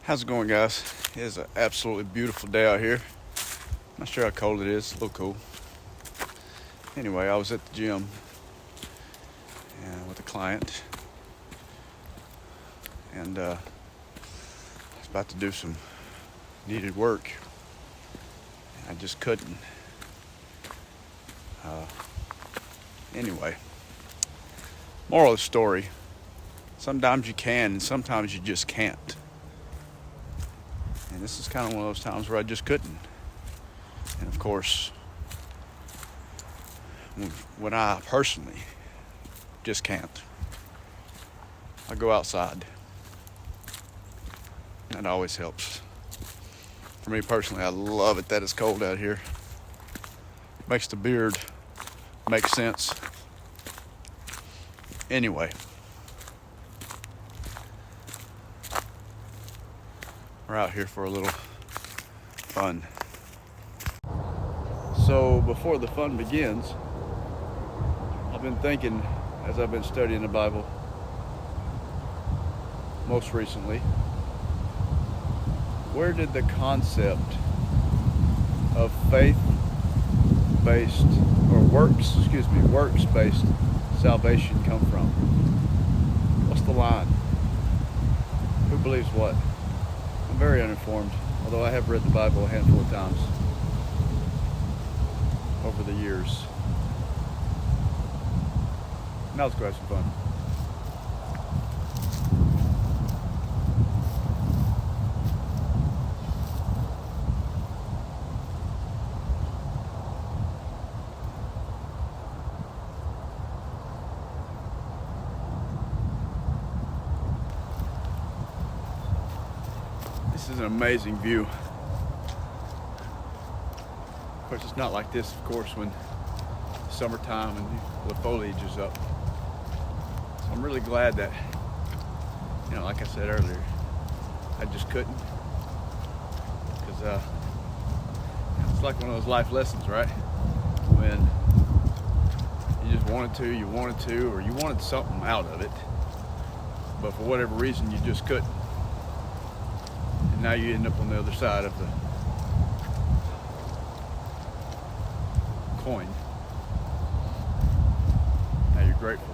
How's it going, guys? It is an absolutely beautiful day out here. Not sure how cold it is. A little cool. Anyway, I was at the gym with a client, and I was about to do some needed work. I just couldn't. Anyway, moral of the story: sometimes you can, and sometimes you just can't. And this is kind of one of those times where I just couldn't. And of course, when I personally just can't, I go outside. That always helps. For me personally, I love it that it's cold out here. Makes the beard make sense. Anyway, we're out here for a little fun. So before the fun begins, I've been thinking, as I've been studying the Bible most recently, where did the concept of faith-based or works-based salvation come from? What's the line? Who believes what? I'm very uninformed, although I have read the Bible a handful of times over the years. Now let's go have some fun. This is an amazing view. Of course, it's not like this, of course, when summertime and the foliage is up. So I'm really glad that, like I said earlier, I just couldn't. Because it's like one of those life lessons, right? When you just wanted to, or you wanted something out of it, but for whatever reason, you just couldn't. And now you end up on the other side of the coin. Now you're grateful.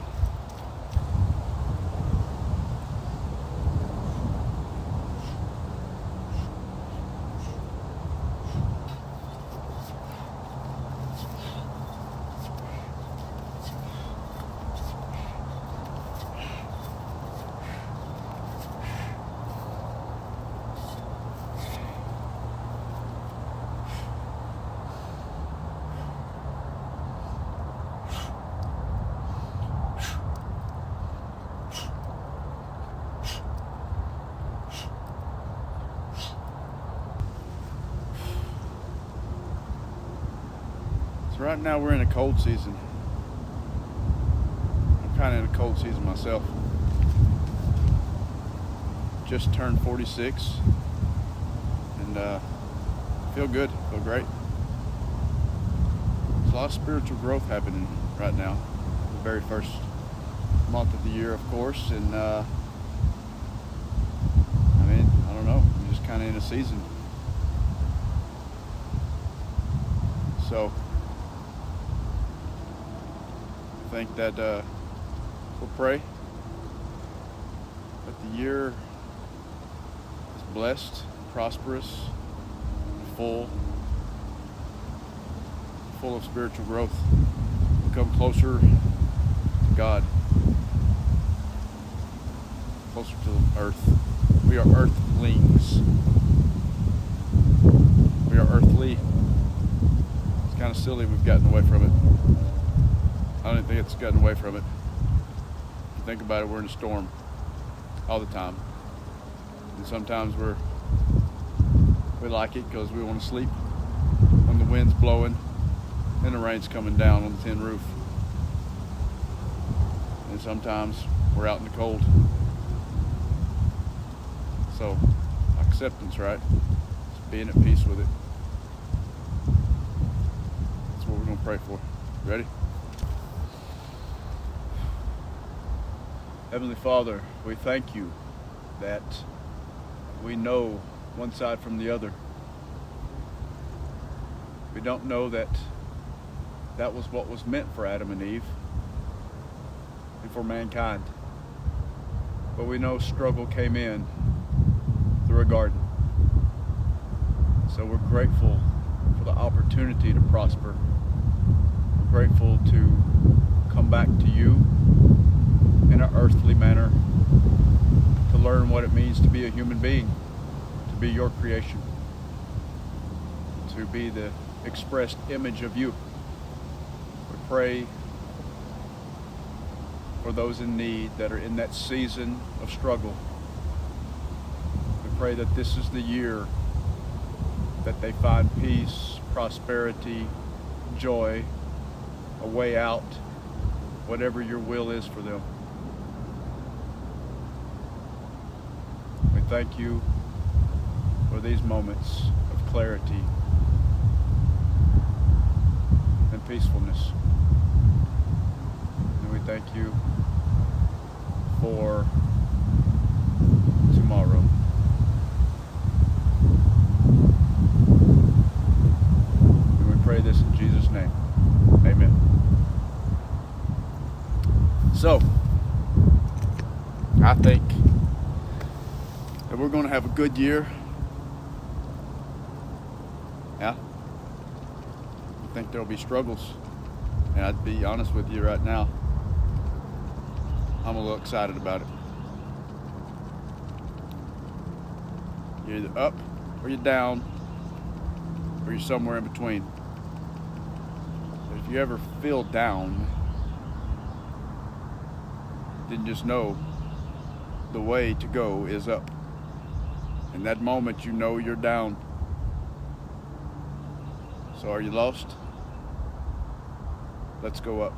Right now we're in a cold season. I'm kind of in a cold season myself. Just turned 46 and feel good, feel great. There's a lot of spiritual growth happening right now. The very first month of the year, of course, and I don't know, I'm just kind of in a season. So I think that we'll pray that the year is blessed, prosperous, full of spiritual growth. We come closer to God, closer to the earth. We are earthlings. We are earthly. It's kind of silly we've gotten away from it. I don't think it's gotten away from it. If you think about it, we're in a storm all the time. And sometimes we like it because we want to sleep when the wind's blowing and the rain's coming down on the tin roof. And sometimes we're out in the cold. So, acceptance, right? Just being at peace with it. That's what we're going to pray for. Ready? Heavenly Father, we thank you that we know one side from the other. We don't know that that was what was meant for Adam and Eve and for mankind. But we know struggle came in through a garden. So we're grateful for the opportunity to prosper. We're grateful to come back to you in an earthly manner, to learn what it means to be a human being, to be your creation, to be the expressed image of you. We pray for those in need that are in that season of struggle. We pray that this is the year that they find peace, prosperity, joy, a way out, whatever your will is for them. We thank you for these moments of clarity and peacefulness. And we thank you for tomorrow. And we pray this in Jesus' name. Amen. So, I think that we're going to have a good year. Yeah. I think there'll be struggles. And I'd be honest with you right now, I'm a little excited about it. You're either up or you're down or you're somewhere in between. But if you ever feel down, then just know the way to go is up. In that moment, you know you're down. So are you lost? Let's go up.